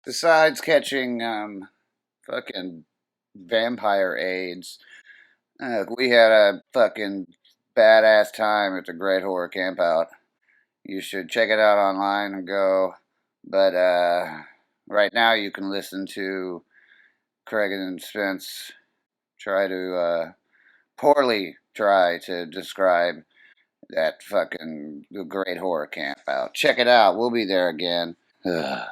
Besides catching fucking vampire AIDS, we had a fucking badass time at the Great Horror Campout. You should check it out online and go. But right now you can listen to Craig and Spence poorly try to describe that fucking the Great Horror Campout. Check it out. We'll be there again. Ugh.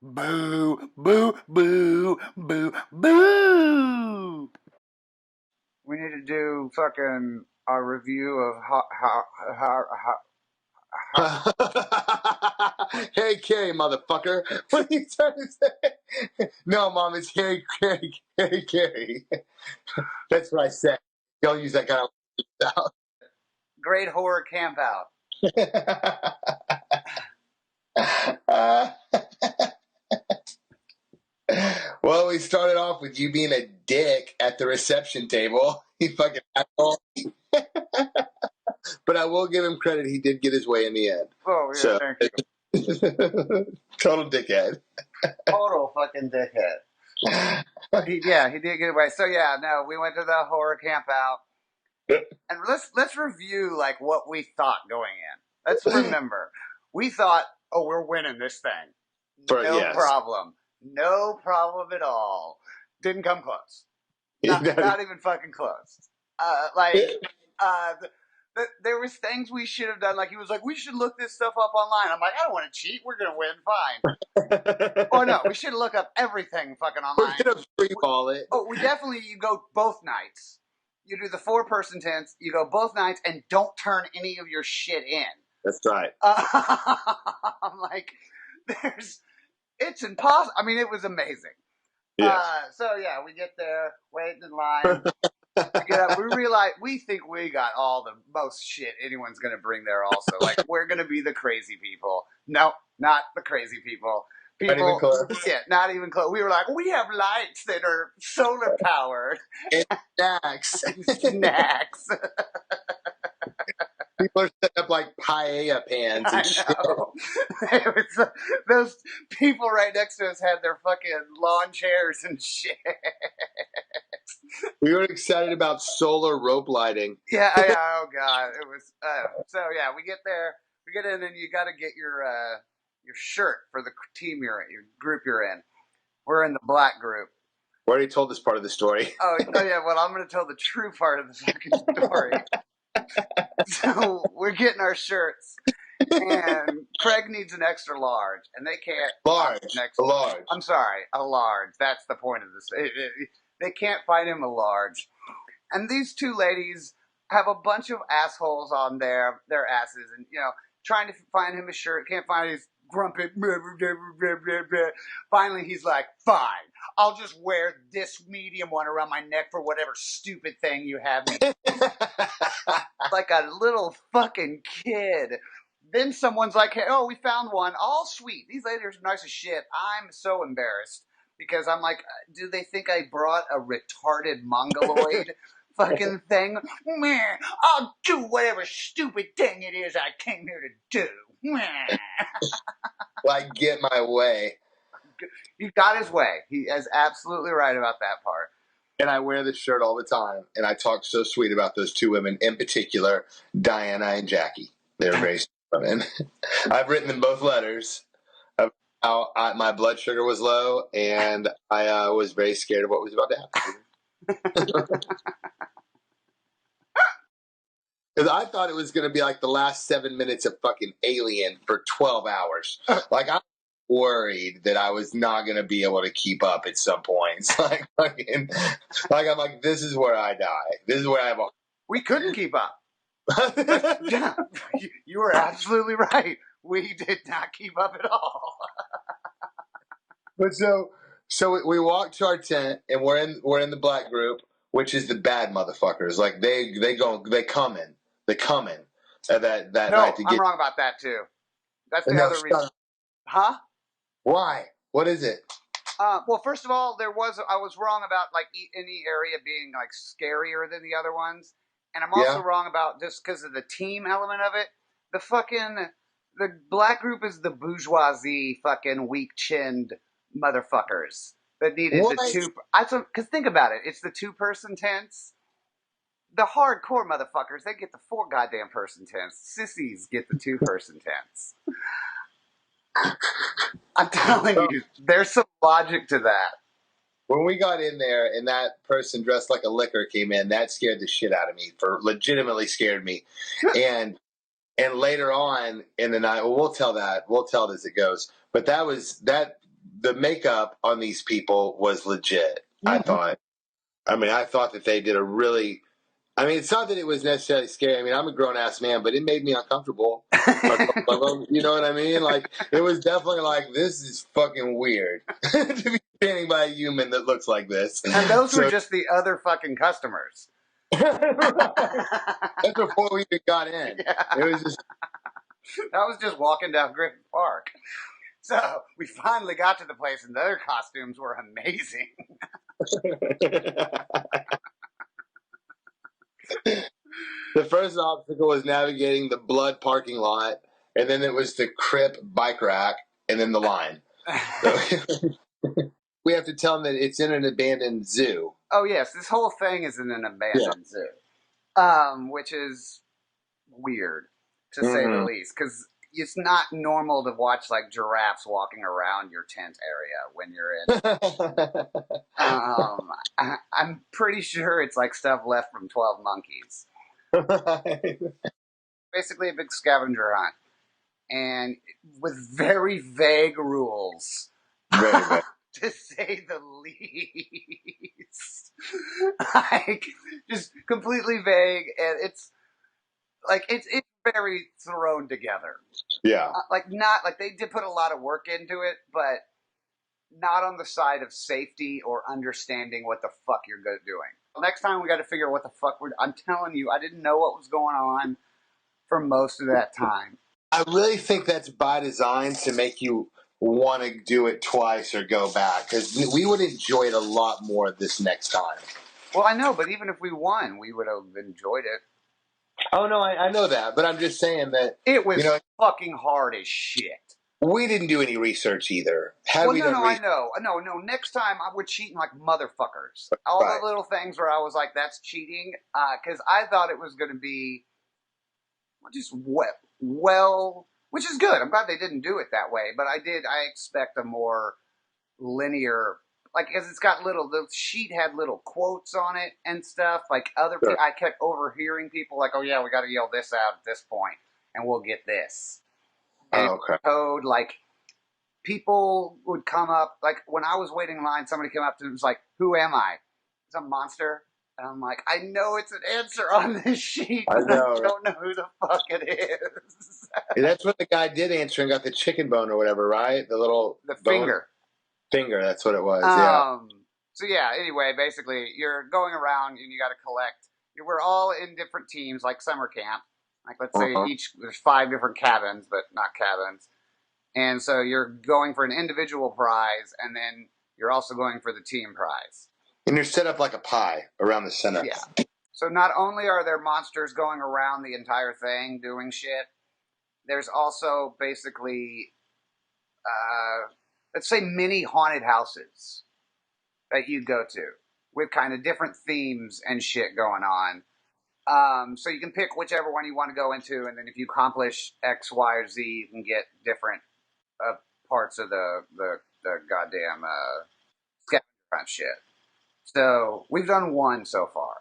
Boo, boo, boo, boo, boo. We need to do fucking a review of Hey, Carrie, motherfucker. What are you trying to say? No, Mom, it's Harry, Carrie, Harry, Carrie. That's what I said. Don't use that kind of stuff. Great Horror Campout. Well, we started off with you being a dick at the reception table. You fucking asshole. But I will give him credit. He did get his way in the end. Oh, yeah, So, thank you. total dickhead. Total fucking dickhead. He did get away. So yeah, no, we went to the horror camp out, and let's review like what we thought going in. Let's remember, we thought, oh, we're winning this thing, no problem at all. Didn't come close, not even fucking close. There was things we should have done. Like he was like, we should look this stuff up online. I'm like, I don't want to cheat. We're gonna win, fine. Oh no, we should look up everything fucking online. We're gonna freeball it. Oh, you go both nights. You do the 4-person tents. You go both nights and don't turn any of your shit in. That's right. I'm like, it's impossible. I mean, it was amazing. Yes. So yeah, we get there, waiting in line. We realize we think we got all the most shit anyone's gonna bring there. Also, like we're gonna be the crazy people. No, not the crazy people. Not even close. Yeah, not even close. We were like, we have lights that are solar powered. And snacks. Snacks. People are setting up like paella pans and shit. Those people right next to us had their fucking lawn chairs and shit. We were excited about solar rope lighting. Yeah, oh god, it was. So yeah, we get there, we get in, and you got to get your shirt for the team you're in, your group you're in. We're in the black group. We already told this part of the story. Oh yeah, well I'm going to tell the true part of the fucking story. So we're getting our shirts, and Craig needs an extra large, and they can't. Large. I'm sorry, a large. That's the point of this. They can't find him a large. And these two ladies have a bunch of assholes on their asses and, trying to find him a shirt. Can't find his grumpy. Finally, he's like, fine. I'll just wear this medium one around my neck for whatever stupid thing you have me. Like a little fucking kid. Then someone's like, hey, oh, we found one. All sweet. These ladies are nice as shit. I'm so embarrassed. Because I'm like, do they think I brought a retarded mongoloid fucking thing? Meh, I'll do whatever stupid thing it is I came here to do. Meh. Like, get my way. He got his way. He is absolutely right about that part. And I wear this shirt all the time. And I talk so sweet about those two women, in particular, Diana and Jackie. They're very sweet women. I've written them both letters. How my blood sugar was low, and I was very scared of what was about to happen. Because I thought it was going to be like the last 7 minutes of fucking Alien for 12 hours. Like, I was worried that I was not going to be able to keep up at some points. Like, I'm like, this is where I die. This is where I have a... We couldn't keep up. Yeah, you were absolutely right. We did not keep up at all. But so we walk to our tent, and we're in the black group, which is the bad motherfuckers. Like they come in that night to get. I'm wrong about that too. That's the other reason. Huh? Why? What is it? Well, first of all, I was wrong about like any area being like scarier than the other ones, and I'm also wrong about just because of the team element of it. The black group is the bourgeoisie, fucking weak-chinned motherfuckers that needed What? the two. Because think about it, it's the 2-person tents. The hardcore motherfuckers, they get the 4 goddamn person tents. Sissies get the 2-person tents. I'm telling you, there's some logic to that. When we got in there and that person dressed like a licker came in, that scared the shit out of me. Legitimately scared me. And later on in the night, well, we'll tell it as it goes. But the makeup on these people was legit. I thought. I thought that they did a really. It's not that it was necessarily scary. I'm a grown ass man, but it made me uncomfortable. You know what I mean? Like, it was definitely like, this is fucking weird to be standing by a human that looks like this. And those were just the other fucking customers. That's before we even got in. Yeah. It was just. I was just walking down Griffith Park. So we finally got to the place, and their costumes were amazing. The first obstacle was navigating the blood parking lot, and then it was the Crip bike rack, and then the line. So, we have to tell them that it's in an abandoned zoo. Oh, yes. This whole thing is in an abandoned zoo. Which is weird, to say the least. Because it's not normal to watch, like, giraffes walking around your tent area when you're in. I'm pretty sure it's, like, stuff left from 12 Monkeys. Basically a big scavenger hunt. And with very vague rules. Very vague. To say the least. Like, just completely vague, and it's very thrown together. Yeah. They did put a lot of work into it, but not on the side of safety or understanding what the fuck you're doing. Next time we got to figure out what the fuck I'm telling you, I didn't know what was going on for most of that time. I really think that's by design to make you want to do it twice or go back, because we would enjoy it a lot more this next time. Well, I know, but even if we won, we would have enjoyed it. Oh, no, I know that, but I'm just saying that it was fucking hard as shit. We didn't do any research either. I know. No, next time I would cheat like motherfuckers. All the little things where I was like, that's cheating, because I thought it was going to be just well, which is good. I'm glad they didn't do it that way, but I expect a more linear, like, because it's got the sheet had little quotes on it and stuff, like people, I kept overhearing people like, oh yeah, we got to yell this out at this point and we'll get this. And code, like, people would come up, like, when I was waiting in line, somebody came up to me and was like, who am I? It's a monster. And I'm like, I know it's an answer on this sheet, but I don't know who the fuck it is. That's what the guy did answer and got the chicken bone or whatever, right? The finger. Finger, that's what it was, yeah. So yeah, anyway, basically, you're going around and you got to collect. We're all in different teams, like summer camp. Like, let's say there's 5 different cabins, but not cabins. And so you're going for an individual prize, and then you're also going for the team prize. And you're set up like a pie around the center. Yeah. So not only are there monsters going around the entire thing doing shit, there's also basically, let's say, mini haunted houses that you go to with kind of different themes and shit going on. So you can pick whichever one you want to go into, and then if you accomplish X, Y, or Z, you can get different parts of the goddamn scavenger hunt shit. So we've done 1 so far.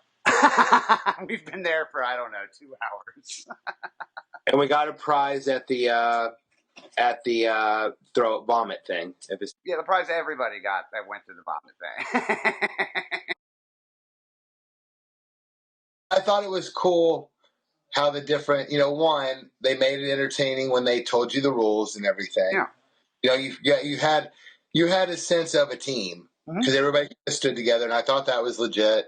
We've been there for, I don't know, 2 hours. And we got a prize at the throw vomit thing. Yeah, the prize everybody got that went to the vomit thing. I thought it was cool how the different, one, they made it entertaining when they told you the rules and everything. Yeah. You had a sense of a team because everybody stood together, and I thought that was legit.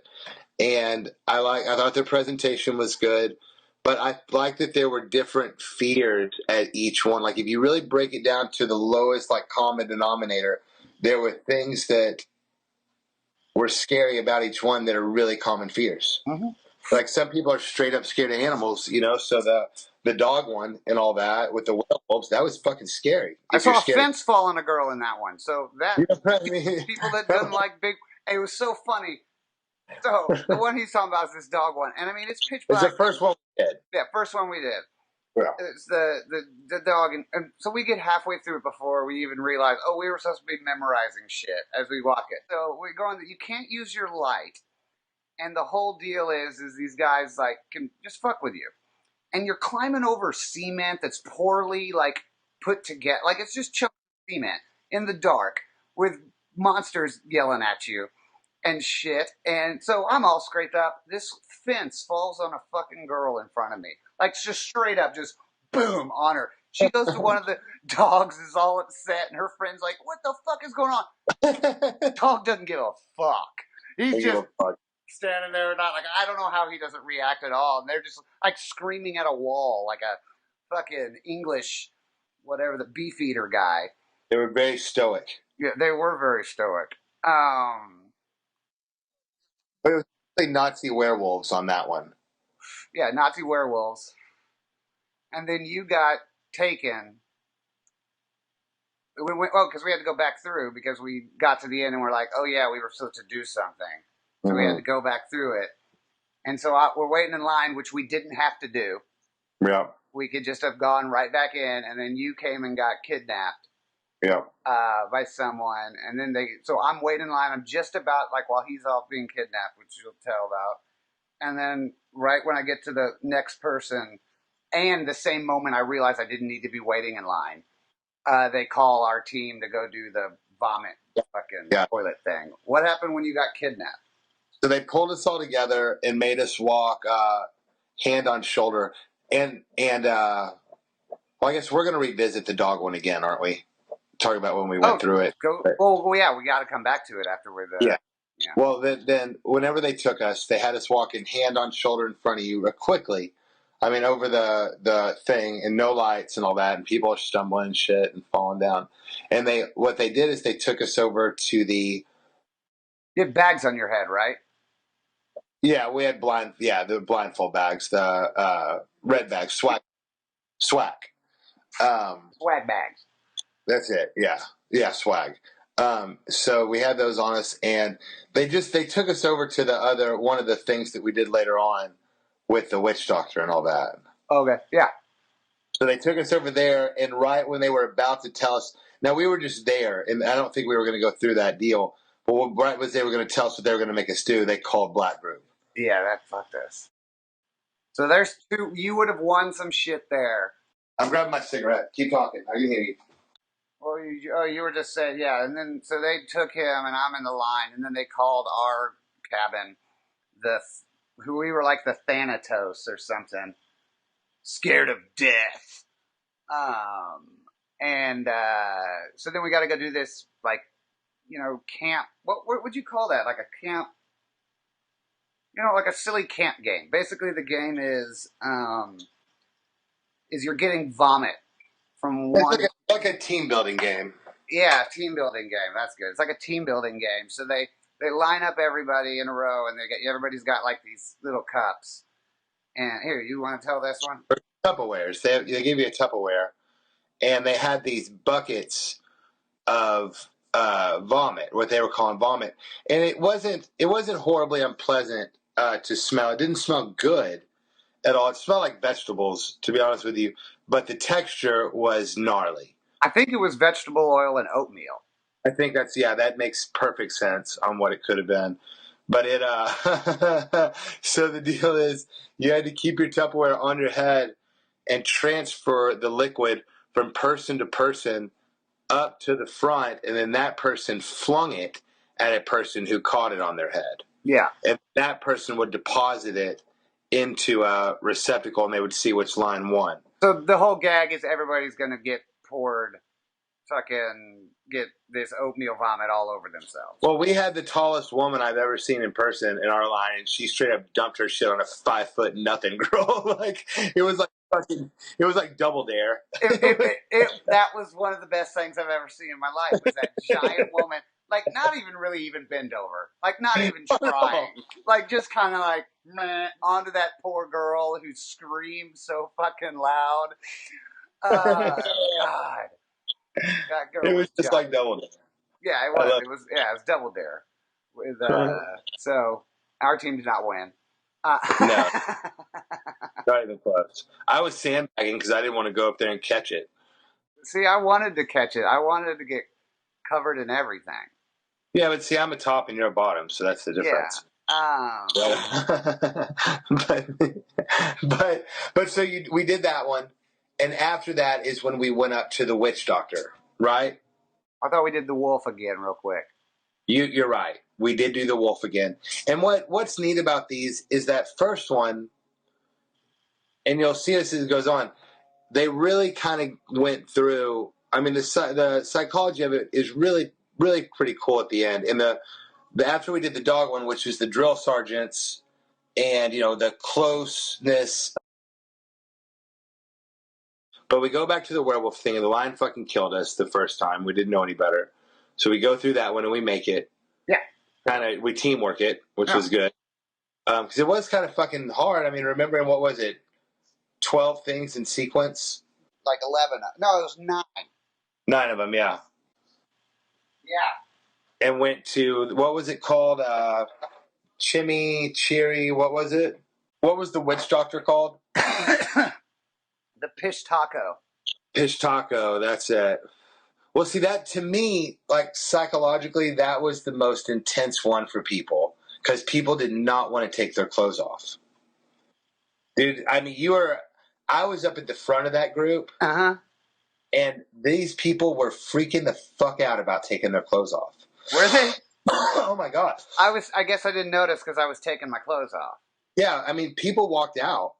And I thought their presentation was good, but I like that there were different fears at each one. Like, if you really break it down to the lowest, like, common denominator, there were things that were scary about each one that are really common fears. Like some people are straight up scared of animals, you know. So the dog one and all that with the werewolves, that was fucking scary. I If you're saw a scared, fence fall on a girl in that one. So that you know what I mean? people that doesn't like big, it was so funny. So the one he's talking about is this dog one, and I mean it's pitch It's the black. first one we did. Yeah, first one we did. Yeah. It's the dog, and so we get halfway through it before we even realize, oh, we were supposed to be memorizing shit as we walk it. So we're going, you can't use your light, and the whole deal is these guys like can just fuck with you, and you're climbing over cement that's poorly like put together, like it's just chunky cement in the dark with monsters yelling at you and shit. And so I'm all scraped up. This fence falls on a fucking girl in front of me. Like just straight up, just boom on her. She goes to one of the dogs, is all upset, and her friend's like, what the fuck is going on? The dog doesn't give a fuck. He's just standing there, not like, I don't know how he doesn't react at all. And they're just like screaming at a wall like a fucking English, whatever, the beefeater guy. They were very stoic. Yeah, they were very stoic. But it was like Nazi werewolves on that one. Yeah, Nazi werewolves. And then you got taken. We went, because we had to go back through because we got to the end and we're like, oh yeah, we were supposed to do something. So we had to go back through it. And so we're waiting in line, which we didn't have to do. Yeah. We could just have gone right back in, and then you came and got kidnapped. Yeah. By someone, and then so I'm waiting in line. I'm just about like while he's off being kidnapped, which you'll tell about. And then right when I get to the next person, and the same moment I realize I didn't need to be waiting in line, they call our team to go do the vomit fucking toilet thing. What happened when you got kidnapped? So they pulled us all together and made us walk hand on shoulder. And well, I guess we're going to revisit the dog one again, aren't we? Talking about when we went through it. Well, yeah, we got to come back to it after we're there. Yeah. Well, then whenever they took us, they had us walking hand on shoulder in front of you quickly. I mean, over the thing and no lights and all that, and people are stumbling and shit and falling down. And what they did is they took us over to the. You had bags on your head, right? Yeah, we had the blindfold bags, the red bags, swag. Swag bags. That's it. Yeah, swag. So we had those on us, and they took us over to one of the things that we did later on with the witch doctor and all that. Okay, yeah. So they took us over there, and right when they were about to tell us, now we were just there, and I don't think we were going to go through that deal. But right as they were going to tell us what they were going to make us do, they called Black Group. Yeah, that fucked us. So there's two. You would have won some shit there. I'm grabbing my cigarette. Keep talking. I can hear you. Well, you were just saying, yeah. And then so they took him, and I'm in the line, and then they called our cabin who we were like the Thanatos or something, scared of death. And so then we got to go do this like, camp. What would you call that? Like a camp. Like a silly camp game. Basically, the game is you're getting vomit from one. It's like a team building game. Yeah, team building game. That's good. It's like a team building game. So they line up everybody in a row, and everybody's got like these little cups. And here, you want to tell this one? Tupperwares. They gave you a Tupperware, and they had these buckets of vomit, what they were calling vomit, and it wasn't horribly unpleasant to smell. It didn't smell good at all. It smelled like vegetables, to be honest with you, but the texture was gnarly. I think it was vegetable oil and oatmeal. I think that makes perfect sense on what it could have been. But so the deal is you had to keep your Tupperware on your head and transfer the liquid from person to person up to the front, and then that person flung it at a person who caught it on their head. Yeah. And that person would deposit it into a receptacle, and they would see which line won. So the whole gag is everybody's going to get get this oatmeal vomit all over themselves. Well, we had the tallest woman I've ever seen in person in our line, and she straight up dumped her shit on a 5 foot nothing girl. It was like Double Dare. That was one of the best things I've ever seen in my life. Was that giant woman, like not even really even bend over, like not even trying, like just kind of like meh, onto that poor girl who screamed so fucking loud. God. That girl It was was just like Double Dare. Yeah, it was. It was Double Dare. With so our team did not win. No, not even close. I was sandbagging because I didn't want to go up there and catch it. See, I wanted to catch it. I wanted to get covered in everything. Yeah, but see, I'm a top and you're a bottom, so that's the difference. Yeah. But so we did that one, and after that is when we went up to the witch doctor, right? I thought we did the wolf again real quick. You're right. We did do the wolf again. And what's neat about these is that first one, and you'll see as it goes on, they really kind of went through. I mean, the psychology of it is really, really pretty cool at the end. And the after we did the dog one, which is the drill sergeants and, the closeness. But we go back to the werewolf thing, and the lion fucking killed us the first time. We didn't know any better. So we go through that one, and we make it. Yeah. We teamwork it, which was good. Because it was kind of fucking hard. I mean, remembering, what was it, 12 things in sequence? Like 11. No, it was 9. 9 of them, yeah. Yeah. And went to, what was it called? Cheery, what was it? What was the witch doctor called? The Pish Taco. Pish Taco, that's it. Well, see, that to me, like psychologically, that was the most intense one for people because people did not want to take their clothes off. Dude, I mean, I was up at the front of that group. Uh-huh. And these people were freaking the fuck out about taking their clothes off. Were they? Oh my God. I guess I didn't notice because I was taking my clothes off. Yeah, I mean, people walked out.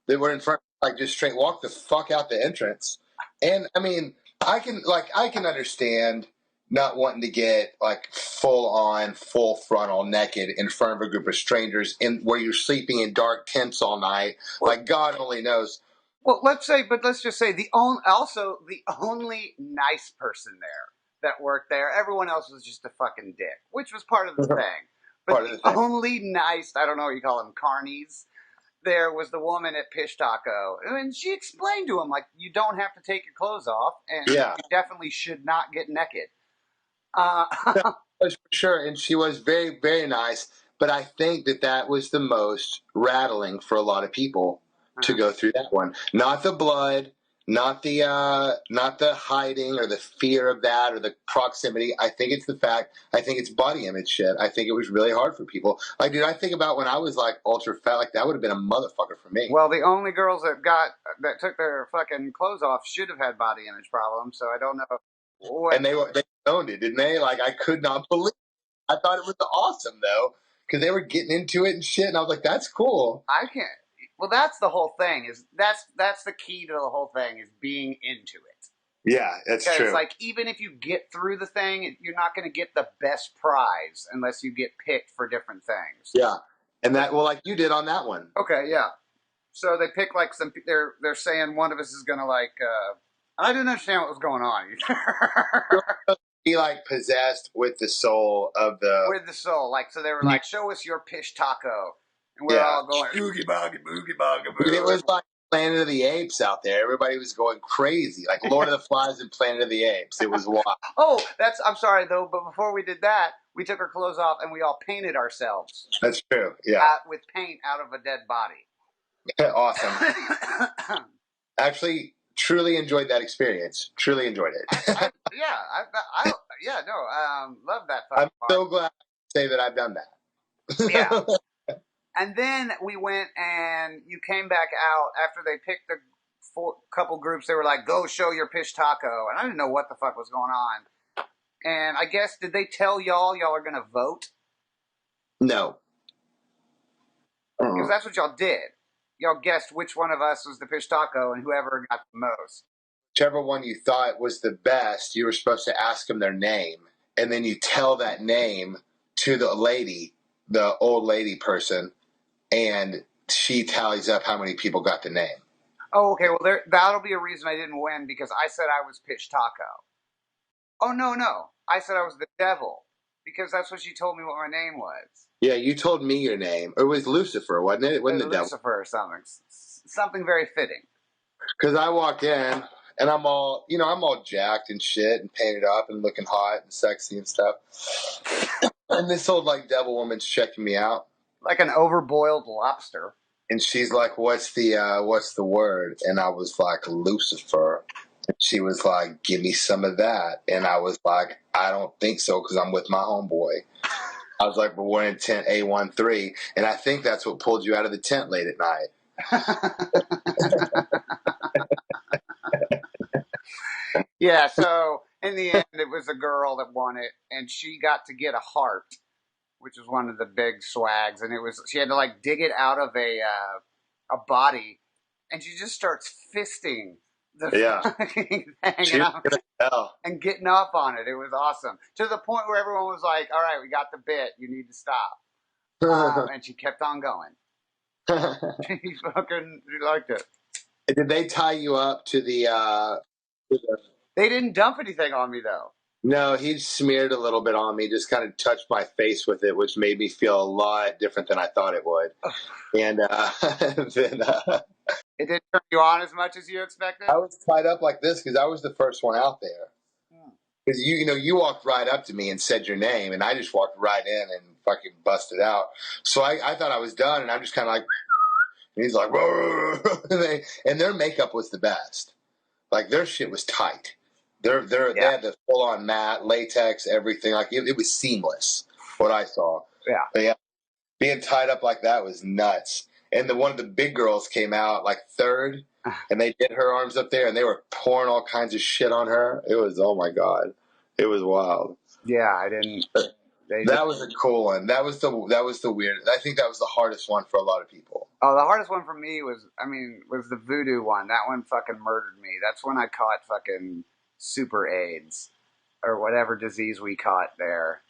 They were in front, like just straight walk the fuck out the entrance. And I mean, I can understand not wanting to get like full frontal naked in front of a group of strangers where you're sleeping in dark tents all night. Like God only knows. Well, let's just say the only nice person there that worked there. Everyone else was just a fucking dick, which was part of the thing. But the only nice, I don't know what you call them, carnies, there was the woman at Pish Taco. And she explained to him, like, you don't have to take your clothes off, and you definitely should not get naked. For sure, and she was very, very nice. But I think that was the most rattling for a lot of people to go through that one. Not the blood, not the hiding or the fear of that or the proximity. I think it's body image shit. I think it was really hard for people. Like, dude, I think about when I was like ultra fat, like that would have been a motherfucker for me. Well, the only girls that took their fucking clothes off should have had body image problems. So I don't know. And they owned it, didn't they? Like, I could not believe it. I thought it was awesome though, because they were getting into it and shit, and I was like, that's cool. I can't. Well, that's the whole thing. That's the key to the whole thing is being into it. Yeah, that's true. Because like even if you get through the thing, you're not going to get the best prize unless you get picked for different things. Yeah, and like you did on that one. Okay, yeah. So they pick like some. They're saying one of us is going to like. I didn't understand what was going on. Be like possessed with the soul of the. With the soul, like so they were like, show us your Pish Taco. And we're all going, oogie boogie, boogie boogie, boogie. It was like Planet of the Apes out there. Everybody was going crazy. Like Lord of the Flies and Planet of the Apes. It was wild. Oh, I'm sorry, though, but before we did that, we took our clothes off and we all painted ourselves. That's true, yeah. With paint out of a dead body. Awesome. Actually, truly enjoyed that experience. Truly enjoyed it. Love that. I'm so glad to say that I've done that. Yeah. And then we went and you came back out after they picked the couple groups. They were like, go show your Pish Taco. And I didn't know what the fuck was going on. And I guess, did they tell y'all are going to vote? No. Because that's what y'all did. Y'all guessed which one of us was the Pish Taco and whoever got the most. Whichever one you thought was the best, you were supposed to ask them their name. And then you tell that name to the lady, the old lady person. And she tallies up how many people got the name. Oh, okay. Well, that'll be a reason I didn't win because I said I was Pish Taco. Oh, no. I said I was the devil. Because that's what you told me what my name was. Yeah, you told me your name. It was Lucifer, wasn't it? It wasn't the devil. Lucifer or something. Something very fitting. Because I walk in and I'm all, I'm all jacked and shit and painted up and looking hot and sexy and stuff. And this old like devil woman's checking me out, like an overboiled lobster. And she's like, "What's the word?" And I was like, "Lucifer." And she was like, "Give me some of that." And I was like, "I don't think so because I'm with my homeboy." I was like, "But we're in tent A13, and I think that's what pulled you out of the tent late at night." Yeah, so in the end, it was a girl that won it, and she got to get a heart, which was one of the big swags, and she had to like dig it out of a body, and she just starts fisting the fucking thing and getting up on it. It was awesome to the point where everyone was like, "All right, we got the bit. You need to stop." And she kept on going. She liked it. Did they tie you up to the? They didn't dump anything on me though. No, he smeared a little bit on me, just kind of touched my face with it, which made me feel a lot different than I thought it would. And then it didn't turn you on as much as you expected? I was tied up like this because I was the first one out there. Because you walked right up to me and said your name, and I just walked right in and fucking busted out. So I thought I was done, and I'm just kind of like, and he's like, and their makeup was the best. Like their shit was tight. They had the full on mat, latex, everything. Like it was seamless. What I saw. Yeah. But yeah, being tied up like that was nuts. And one of the big girls came out like third, and they did her arms up there, and they were pouring all kinds of shit on her. It was, oh my god, it was wild. Yeah, I didn't. That was a cool one. That was the weird. I think that was the hardest one for a lot of people. Oh, the hardest one for me was the voodoo one. That one fucking murdered me. That's when I caught fucking super AIDS or whatever disease we caught there.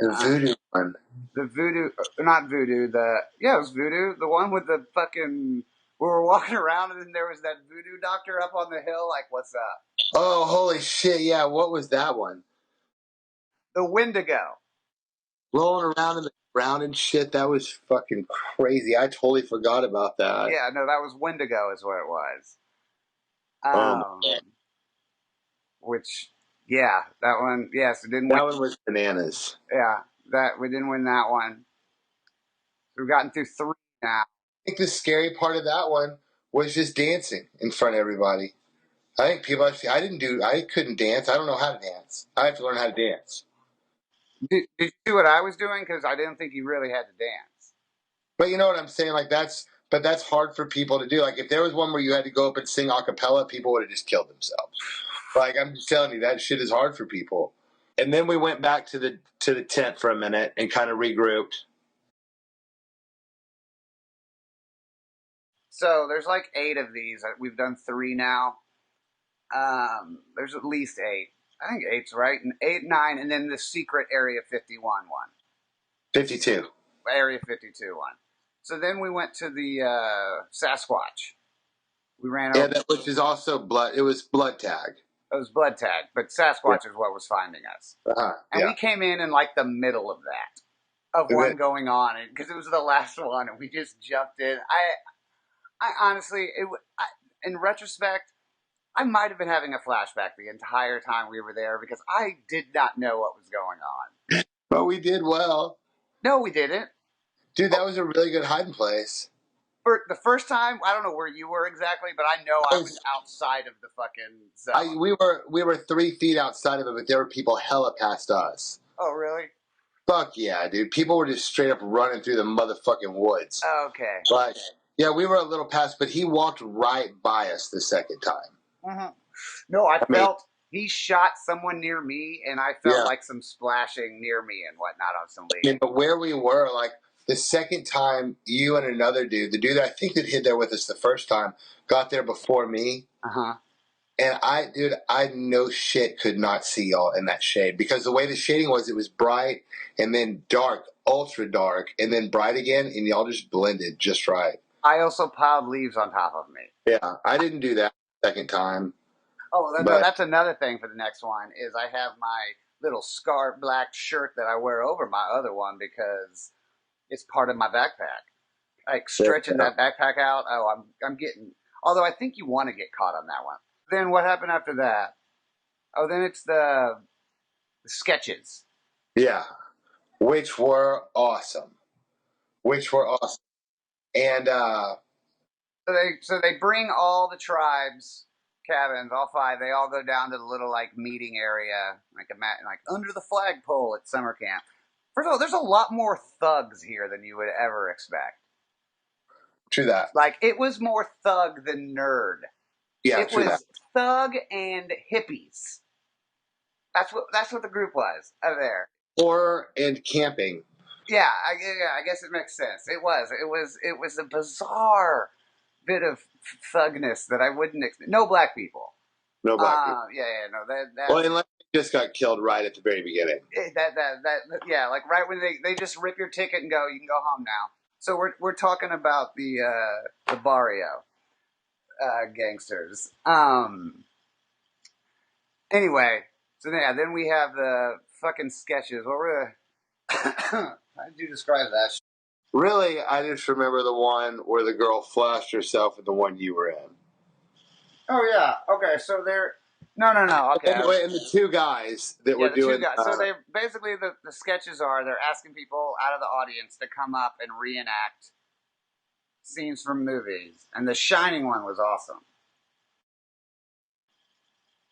The voodoo one. The voodoo, not voodoo. It was voodoo. The one with the fucking. We were walking around and then there was that voodoo doctor up on the hill. Like, what's up? Oh, holy shit! Yeah, what was that one? The Wendigo. Rolling around in the ground and shit. That was fucking crazy. I totally forgot about that. Yeah, no, that was Wendigo is what it was. Which, yeah, that one, yes, it didn't win. That one was bananas. Yeah, we didn't win that one. We've gotten through 3 now. I think the scary part of that one was just dancing in front of everybody. I think I couldn't dance. I don't know how to dance. I have to learn how to dance. Did you do what I was doing? Because I didn't think you really had to dance. But you know what I'm saying? Like that's hard for people to do. Like if there was one where you had to go up and sing a cappella, people would have just killed themselves. Like I'm just telling you, that shit is hard for people. And then we went back to the tent for a minute and kind of regrouped. So there's like 8 of these. We've done 3 now. There's at least 8. I think 8's right. And 8, 9, and then the secret Area 51 one. 52. Area 52 one. So then we went to the Sasquatch. We ran over. Yeah, which is also blood. It was blood tag. It was blood tag, but Sasquatch is what was finding us. And we came in like the middle of that, of one going on, because it was the last one, and we just jumped in. I honestly, in retrospect, I might have been having a flashback the entire time we were there because I did not know what was going on. But we did well. No, we didn't. Dude, that was a really good hiding place. For the first time, I don't know where you were exactly, but I know I was outside of the fucking zone. We were 3 feet outside of it, but there were people hella past us. Oh, really? Fuck yeah, dude. People were just straight up running through the motherfucking woods. Okay. But, yeah, we were a little past, but he walked right by us the second time. Mm-hmm. No, I felt he shot someone near me, and I felt like some splashing near me and whatnot on some leaves. But where we were, like, the second time, you and another dude, the dude that I think that hid there with us the first time, got there before me. Uh-huh. And I no shit could not see y'all in that shade. Because the way the shading was, it was bright, and then dark, ultra dark, and then bright again, and y'all just blended just right. I also piled leaves on top of me. Yeah, I didn't do that the second time. Oh, no, that's another thing for the next one, is I have my little scarf black shirt that I wear over my other one because it's part of my backpack. Like stretching that backpack out. Oh, I'm getting. Although I think you want to get caught on that one. Then what happened after that? Oh, then it's the sketches. Yeah, which were awesome. And So they bring all the tribes cabins, all five. They all go down to the little like meeting area, like under the flagpole at summer camp. First of all, there's a lot more thugs here than you would ever expect. true that. Like it was more thug than nerd. Yeah, It true was that. thug and hippies. That's what the group was over there. Horror and camping. Yeah, I guess it makes sense. It was a bizarre bit of thugness that I wouldn't expect. No black people. No black people. No, that Well, unless you just got killed right at the very beginning. yeah, like right when they just rip your ticket and go, you can go home now. So we're talking about the barrio gangsters. Anyway, so yeah, then we have the fucking sketches. What were the how did you describe that? Really, I just remember the one where the girl flashed herself and the one you were in. Oh yeah. Okay. So they're no. Okay. And the two guys that were doing. Two guys. So they basically the sketches are they're asking people out of the audience to come up and reenact scenes from movies, and The Shining one was awesome.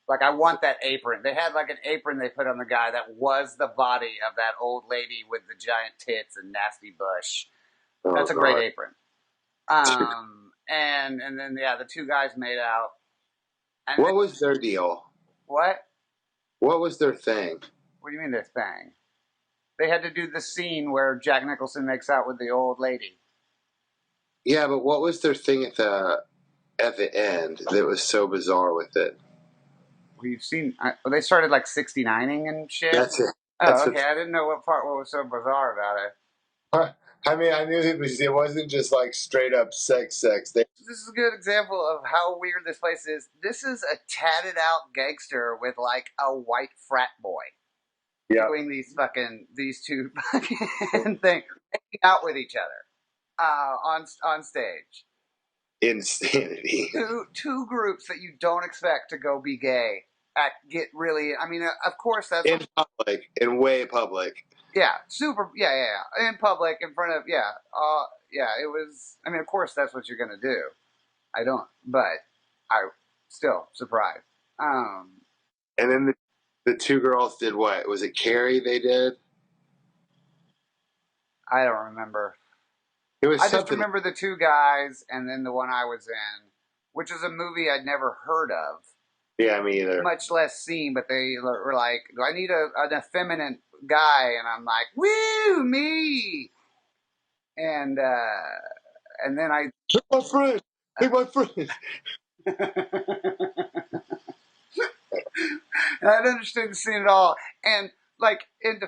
Like I want that apron. They had like an apron they put on the guy that was the body of that old lady with the giant tits and nasty bush. That's a great apron. And then the two guys made out. And what was their deal? What? What was their thing? What do you mean their thing? They had to do the scene where Jack Nicholson makes out with the old lady. Yeah, but what was their thing at the end that was so bizarre with it? We've seen. They started like 69ing and shit. That's it. Oh, okay. I didn't know what was so bizarre about it. I mean, I knew it wasn't just like straight up sex. This is a good example of how weird this place is. This is a tatted out gangster with like a white frat boy. Yeah. Doing these two fucking things, hanging out with each other on stage. Insanity. Two groups that you don't expect to go be gay get really. I mean, of course that's in public, in way public. Yeah, super. Yeah. In public, in front of It was. I mean, of course that's what you're gonna do. I don't, but I still surprised. And then the two girls did what? Was it Carrie? They did. I don't remember. I just remember the two guys, and then the one I was in, which is a movie I'd never heard of. Yeah, me either. Much less seen, but they were like, "I need an effeminate guy," and I'm like, "Woo, me!" And then I take my friend. And I didn't understand the scene at all. And like, end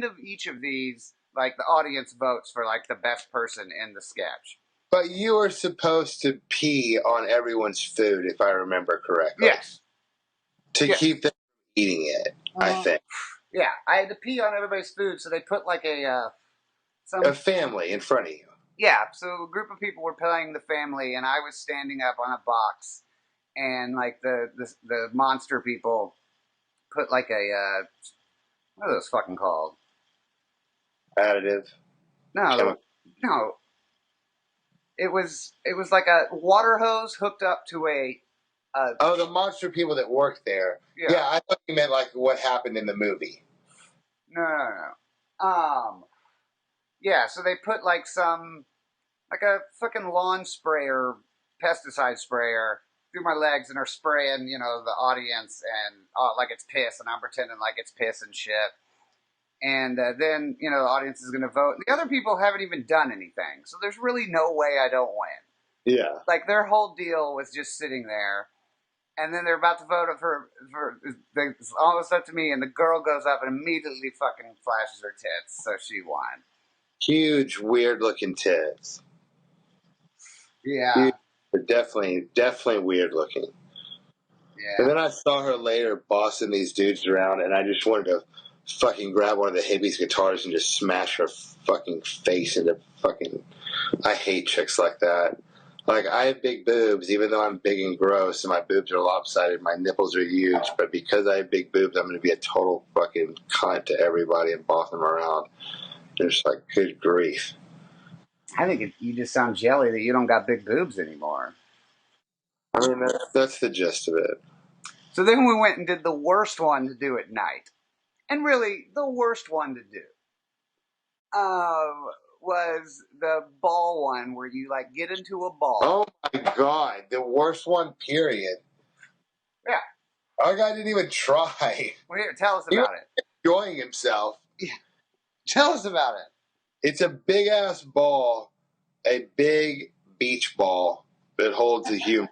of each of these, like the audience votes for like the best person in the sketch. But you were supposed to pee on everyone's food, if I remember correctly. Yes. To keep them from eating it, I think. Yeah, I had to pee on everybody's food, so they put like a family in front of you. Yeah, so a group of people were playing the family, and I was standing up on a box, and like the monster people put like a what are those fucking called? Additive. No. It was like a water hose hooked up to the monster people that worked there. Yeah, I thought you meant like what happened in the movie. No. Yeah, so they put like a fucking lawn sprayer, pesticide sprayer through my legs and are spraying, the audience and like it's piss, and I'm pretending like it's piss and shit. And then, the audience is going to vote. The other people haven't even done anything. So there's really no way I don't win. Yeah. Like their whole deal was just sitting there. And then they're about to vote for it's almost up to me. And the girl goes up and immediately fucking flashes her tits. So she won. Huge, weird looking tits. Yeah. Definitely weird looking. Yeah. And then I saw her later bossing these dudes around, and I just wanted to fucking grab one of the hippies' guitars and just smash her fucking face into fucking... I hate chicks like that. Like, I have big boobs, even though I'm big and gross, and my boobs are lopsided, my nipples are huge, but because I have big boobs, I'm going to be a total fucking cunt to everybody and boss them around. They're just like, good grief. I think you just sound jelly that you don't got big boobs anymore. I mean, that's the gist of it. So then we went and did the worst one to do at night. And really, the worst one to do was the ball one where you, like, get into a ball. Oh, my God. The worst one, period. Yeah. Our guy didn't even try. Well, here, tell us about it. Enjoying himself. Yeah. Tell us about it. It's a big-ass ball, a big beach ball that holds a human.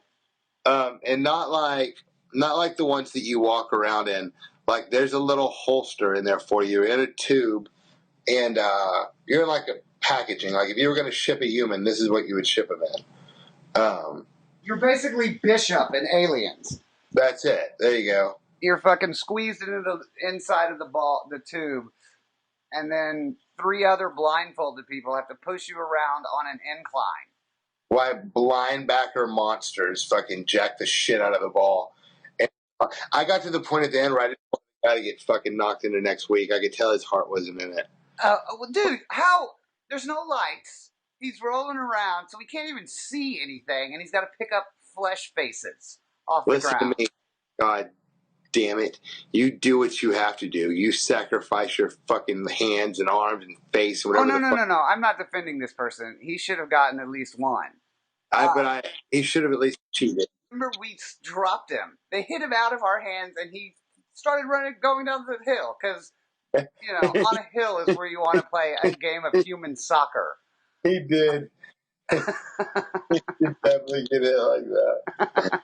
And not like the ones that you walk around in. Like, there's a little holster in there for you in a tube, and you're in like a packaging. Like, if you were going to ship a human, this is what you would ship him in. You're basically Bishop in Aliens. That's it. There you go. You're fucking squeezed into the inside of the tube, and then 3 other blindfolded people have to push you around on an incline. Why linebacker monsters fucking jack the shit out of the ball. And I got to the point at the end where I didn't want the guy to get fucking knocked into next week. I could tell his heart wasn't in it. Well, dude, how? There's no lights. He's rolling around, so he can't even see anything, and he's got to pick up flesh faces off the ground. Listen to me. God damn it. You do what you have to do. You sacrifice your fucking hands and arms and face and whatever. No. I'm not defending this person. He should have gotten at least one. He should have at least cheated. Remember, we dropped him. They hit him out of our hands, and he started going down the hill, because, on a hill is where you want to play a game of human soccer. He did. He did definitely get hit like that.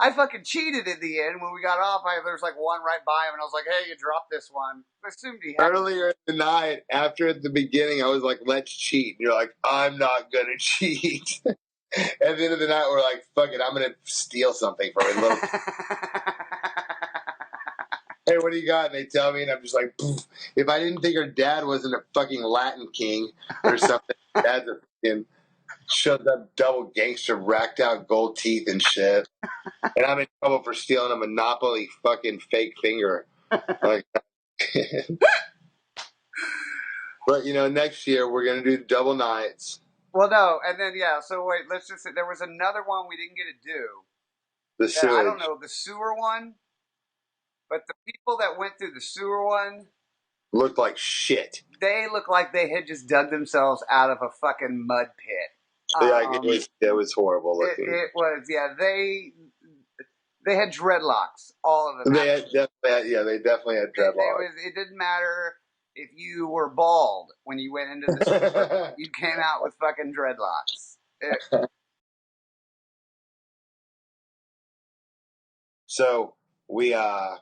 I fucking cheated in the end. When we got off, there was like one right by him, and I was like, hey, you dropped this one. I assumed he had Earlier in the night, after at the beginning, I was like, let's cheat. And you're like, I'm not going to cheat. At the end of the night, we're like, fuck it, I'm going to steal something from him. Hey, what do you got? And they tell me, and I'm just like, poof. If I didn't think her dad wasn't a fucking Latin king or something, dad's a fucking shoved up double gangster, racked out gold teeth and shit. And I'm in trouble for stealing a Monopoly fucking fake finger. Like, but, next year we're going to do double nights. Well, no, and then, so wait, let's just say there was another one we didn't get to do. The sewage. I don't know, the sewer one? But the people that went through the sewer one looked like shit. They looked like they had just dug themselves out of a fucking mud pit. It was horrible looking. It was, they had dreadlocks, all of them. They definitely had dreadlocks. It didn't matter if you were bald when you went into the sewer. You came out with fucking dreadlocks. So we go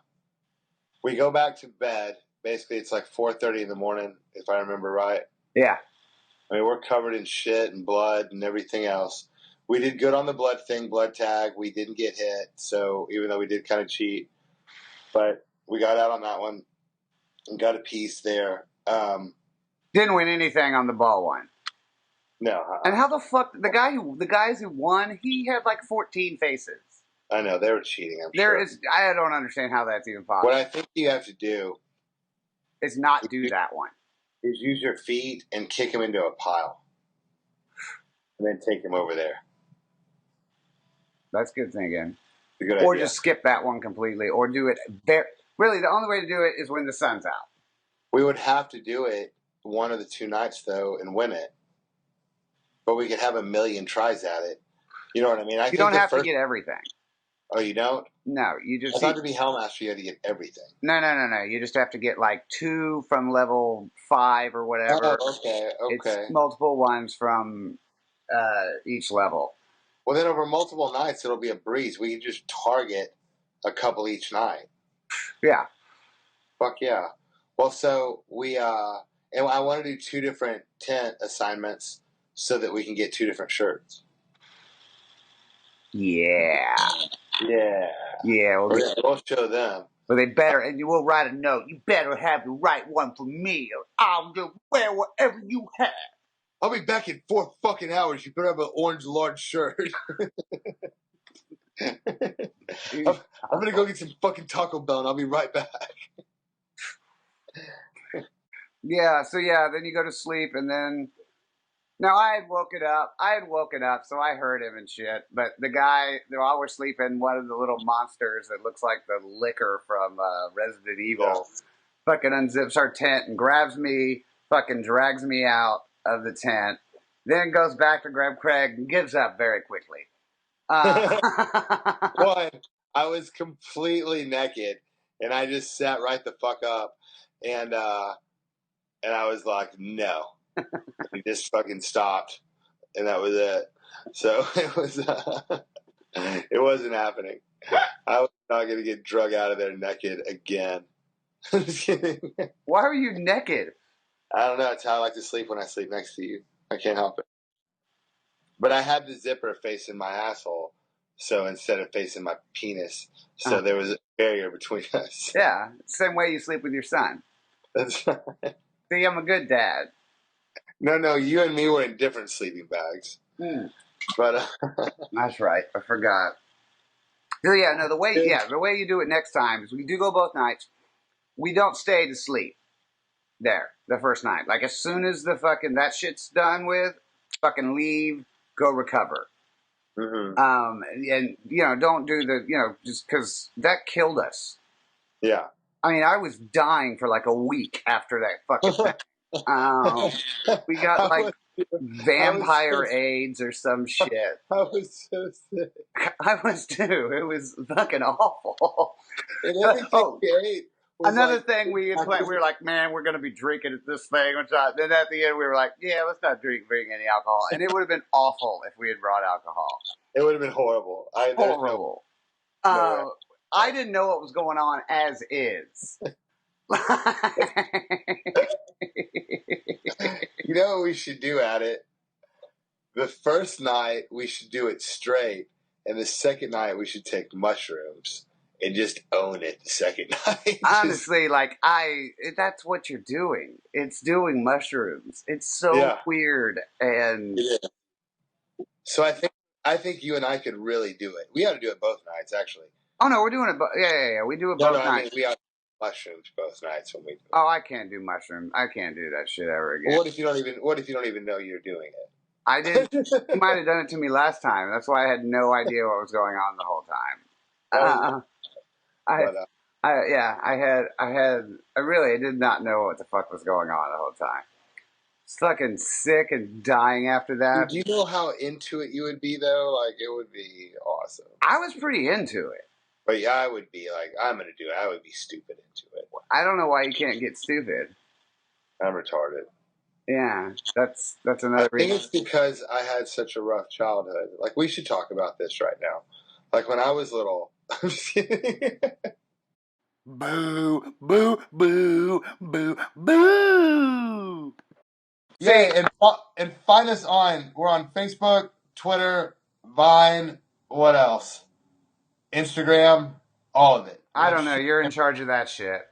back to bed. Basically, it's like 4:30 in the morning, if I remember right. Yeah. I mean, we're covered in shit and blood and everything else. We did good on the blood thing, blood tag. We didn't get hit, so even though we did kind of cheat, but we got out on that one and got a piece there. Didn't win anything on the ball one. No. And how the fuck the guys who won? He had like 14 faces. I know they were cheating. I'm sure. I don't understand how that's even possible. What I think you have to do is not do that one. Is use your feet and kick him into a pile, and then take him over there. That's good thinking. Good or idea. Just skip that one completely, or do it there. Really, the only way to do it is when the sun's out. We would have to do it one of the 2 nights though and win it, but we could have a million tries at it. You know what I mean? You don't have to get everything. Oh, you don't? No, you just... I thought to be Hellmaster you had to get everything. No. You just have to get like 2 from level 5 or whatever. Oh, okay. It's multiple ones from each level. Well, then over multiple nights, it'll be a breeze. We can just target a couple each night. Yeah. Fuck yeah. Well, so we... and I want to do 2 different tent assignments so that we can get 2 different shirts. Yeah. Yeah. Yeah. We'll show them. But they better, and you will write a note. You better have the right one for me, or I'll just wear whatever you have. I'll be back in 4 fucking hours. You better have an orange large shirt. I'm gonna go get some fucking Taco Bell, and I'll be right back. Yeah, so yeah, then you go to sleep, and then... Now, I had woken up, so I heard him and shit. But the guy, while we're sleeping, one of the little monsters that looks like the liquor from Resident Evil fucking unzips our tent and grabs me, fucking drags me out of the tent, then goes back to grab Craig and gives up very quickly. One, I was completely naked, and I just sat right the fuck up, and I was like, no. He just fucking stopped, and that was it. So it wasn't happening. I was not going to get drug out of there naked again. I'm just kidding. Why are you naked? I don't know. It's how I like to sleep when I sleep next to you. I can't help it. But I had the zipper facing my asshole, so instead of facing my penis, so there was a barrier between us. Yeah, same way you sleep with your son. That's right. See, I'm a good dad. No, you and me were in different sleeping bags. But that's right. I forgot. So yeah, no, the way you do it next time is we do go both nights. We don't stay to sleep there the first night. Like as soon as the fucking that shit's done with, fucking leave, go recover. Mm-hmm. And don't do the just because that killed us. Yeah. I mean, I was dying for like a week after that fucking thing. We got like vampire AIDS or some shit. I was so sick. I was too. It was fucking awful. And everything we ate. Another thing we were like, man, we're going to be drinking at this thing. Then at the end, we were like, yeah, let's not bring any alcohol. And it would have been awful if we had brought alcohol. It would have been horrible. Horrible. I didn't know what was going on as is. You know what we should do at it? The first night, we should do it straight. And the second night, we should take mushrooms. And just own it the second night. Honestly, that's what you're doing. It's doing mushrooms. It's so weird. And so I think you and I could really do it. We ought to do it both nights, actually. Oh no, we're doing it. Yeah. We do it both nights. I mean, we ought to do mushrooms both nights when we do it. Oh, I can't do mushrooms. I can't do that shit ever again. Well, what if you don't even know you're doing it? I did. You might have done it to me last time. That's why I had no idea what was going on the whole time. I did not know what the fuck was going on the whole time. It's fucking sick and dying after that. Do you know how into it you would be though? Like it would be awesome. I was pretty into it. But yeah, I would be like, I'm gonna do it. I would be stupid into it. I don't know why you can't get stupid. I'm retarded. Yeah, that's another reason. I think it's because I had such a rough childhood. Like we should talk about this right now. Like when I was little. I'm just kidding. Boo, boo, boo, boo, boo. Yeah, and find us we're on Facebook, Twitter, Vine, what else? Instagram, all of it. I don't know. You're in charge of that shit.